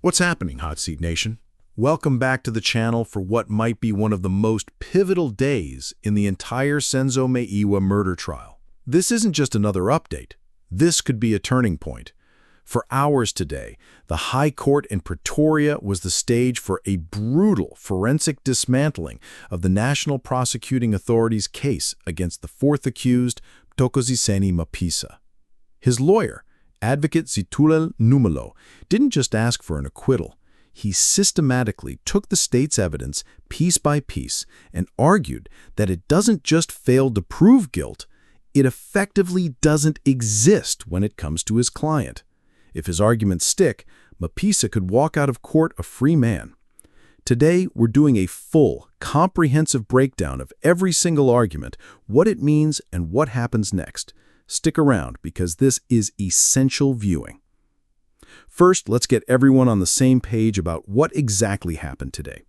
What's happening, Hot Seat Nation? Welcome back to the channel for what might be one of the most pivotal days in the entire Senzo Meyiwa murder trial. This isn't just another update. This could be a turning point. For hours today, the High Court in Pretoria was the stage for a brutal forensic dismantling of the National Prosecuting Authority's case against the fourth accused, Thokoziseni Maphisa. His lawyer, Advocate Zitulel Numalo, didn't just ask for an acquittal. He systematically took the state's evidence piece by piece and argued that it doesn't just fail to prove guilt, it effectively doesn't exist when it comes to his client. If his arguments stick, Maphisa could walk out of court a free man. Today, we're doing a full, comprehensive breakdown of every single argument, what it means, and what happens next. Stick around because this is essential viewing. First, let's get everyone on the same page about what exactly happened today.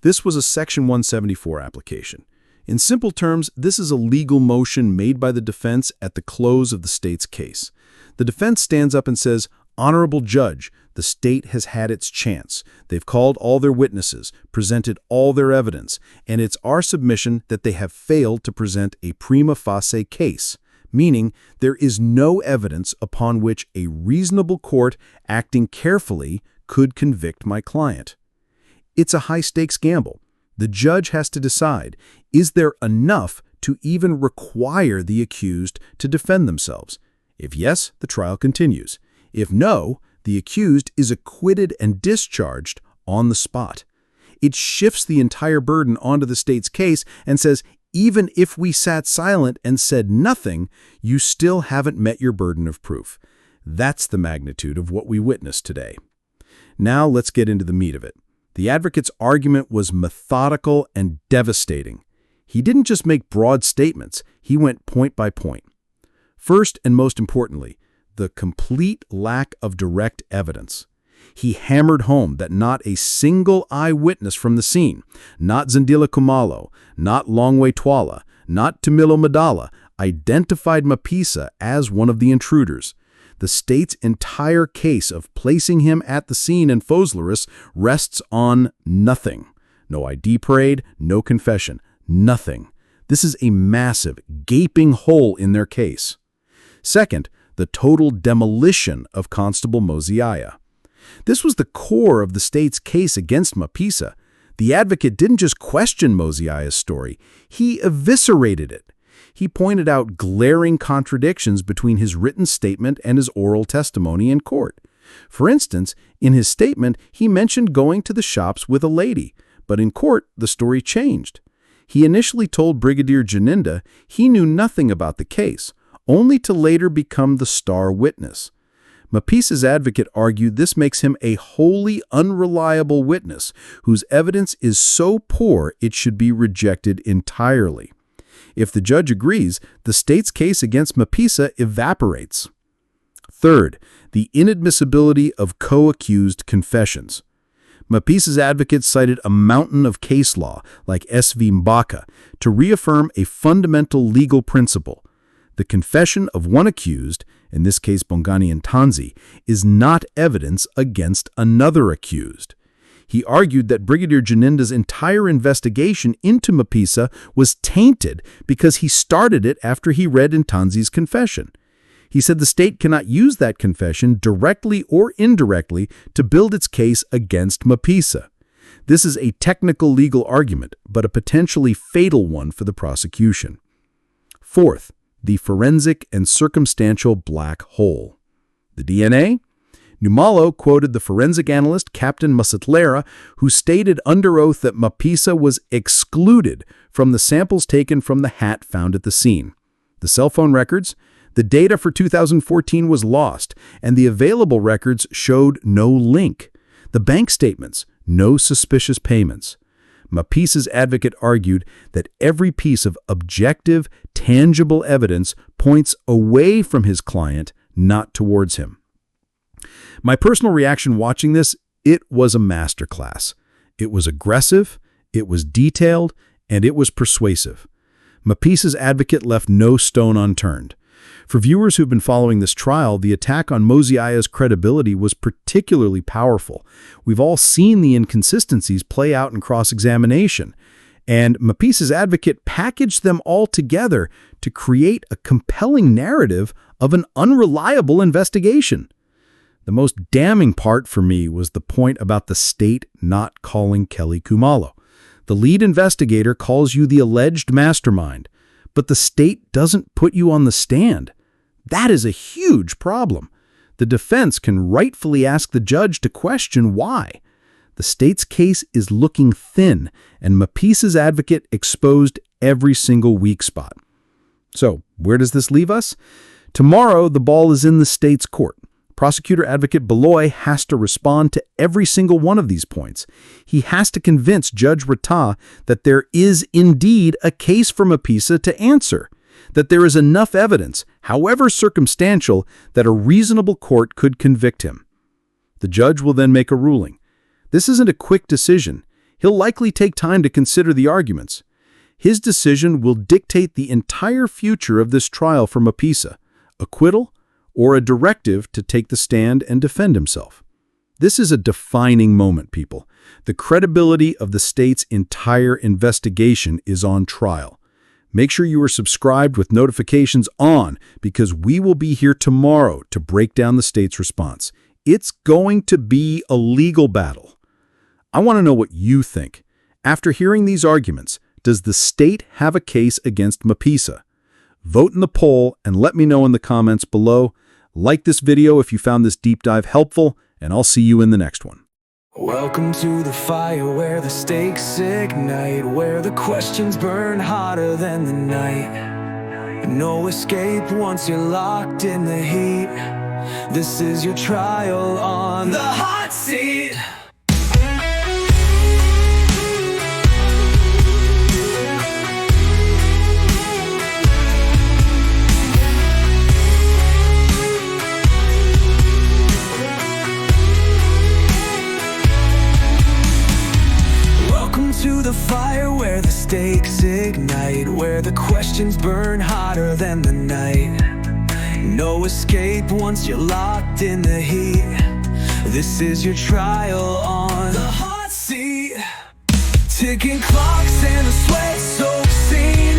This was a Section 174 application. In simple terms, this is a legal motion made by the defense at the close of the state's case. The defense stands up and says, "Honorable Judge, the state has had its chance. They've called all their witnesses, presented all their evidence, and it's our submission that they have failed to present a prima facie case, meaning there is no evidence upon which a reasonable court acting carefully could convict my client." It's a high-stakes gamble. The judge has to decide, is there enough to even require the accused to defend themselves? If yes, the trial continues. If no, the accused is acquitted and discharged on the spot. It shifts the entire burden onto the state's case and says, even if we sat silent and said nothing, you still haven't met your burden of proof. That's the magnitude of what we witnessed today. Now let's get into the meat of it. The advocate's argument was methodical and devastating. He didn't just make broad statements, he went point by point. First, and most importantly, the complete lack of direct evidence. He hammered home that not a single eyewitness from the scene, not Zandile Khumalo, not Longwe Twala, not Tumelo Madala, identified Maphisa as one of the intruders. The state's entire case of placing him at the scene in Vosloorus rests on nothing. No ID parade, no confession, nothing. This is a massive, gaping hole in their case. Second, the total demolition of Constable Moziaya. This was the core of the state's case against Maphisa. The advocate didn't just question Moziaya's story, he eviscerated it. He pointed out glaring contradictions between his written statement and his oral testimony in court. For instance, in his statement, he mentioned going to the shops with a lady, but in court, the story changed. He initially told Brigadier Janinda he knew nothing about the case, only to later become the star witness. Maphisa's advocate argued this makes him a wholly unreliable witness whose evidence is so poor it should be rejected entirely. If the judge agrees, the state's case against Maphisa evaporates. Third, the inadmissibility of co-accused confessions. Maphisa's advocate cited a mountain of case law, like S.V. Mbaka, to reaffirm a fundamental legal principle. The confession of one accused, in this case Bongani Ntanzi, is not evidence against another accused. He argued that Brigadier Janinda's entire investigation into Maphisa was tainted because he started it after he read Ntanzi's confession. He said the state cannot use that confession directly or indirectly to build its case against Maphisa. This is a technical legal argument, but a potentially fatal one for the prosecution. Fourth, the forensic and circumstantial black hole. The DNA? Numalo quoted the forensic analyst Captain Masetlera, who stated under oath that Maphisa was excluded from the samples taken from the hat found at the scene. The cell phone records? The data for 2014 was lost, and the available records showed no link. The bank statements? No suspicious payments. Maphisa's advocate argued that every piece of objective, tangible evidence points away from his client, not towards him. My personal reaction watching this, it was a masterclass. It was aggressive, it was detailed, and it was persuasive. Maphisa's advocate left no stone unturned. For viewers who've been following this trial, the attack on Meyiwa's credibility was particularly powerful. We've all seen the inconsistencies play out in cross-examination, and Maphisa's advocate packaged them all together to create a compelling narrative of an unreliable investigation. The most damning part for me was the point about the state not calling Kelly Khumalo. The lead investigator calls you the alleged mastermind, but the state doesn't put you on the stand. That is a huge problem. The defense can rightfully ask the judge to question why. The state's case is looking thin, and Maphisa's advocate exposed every single weak spot. So, where does this leave us? Tomorrow, the ball is in the state's court. Prosecutor Advocate Beloy has to respond to every single one of these points. He has to convince Judge Rata that there is indeed a case for Maphisa to answer, that there is enough evidence, however circumstantial, that a reasonable court could convict him. The judge will then make a ruling. This isn't a quick decision. He'll likely take time to consider the arguments. His decision will dictate the entire future of this trial for Maphisa, acquittal, or a directive to take the stand and defend himself. This is a defining moment, people. The credibility of the state's entire investigation is on trial. Make sure you are subscribed with notifications on, because we will be here tomorrow to break down the state's response. It's going to be a legal battle. I want to know what you think. After hearing these arguments, does the state have a case against Maphisa? Vote in the poll and let me know in the comments below. Like this video if you found this deep dive helpful, and I'll see you in the next one. Welcome to the fire where the stakes ignite, where the questions burn hotter than the night. No escape once you're locked in the heat. This is your trial on the hot seat. To the fire where the stakes ignite, where the questions burn hotter than the night. No escape once you're locked in the heat. This is your trial on the hot seat. Ticking clocks and the sweat-soaked scene.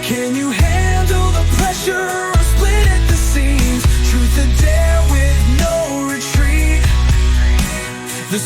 Can you handle the pressure or split at the seams? Truth or dare with no retreat. The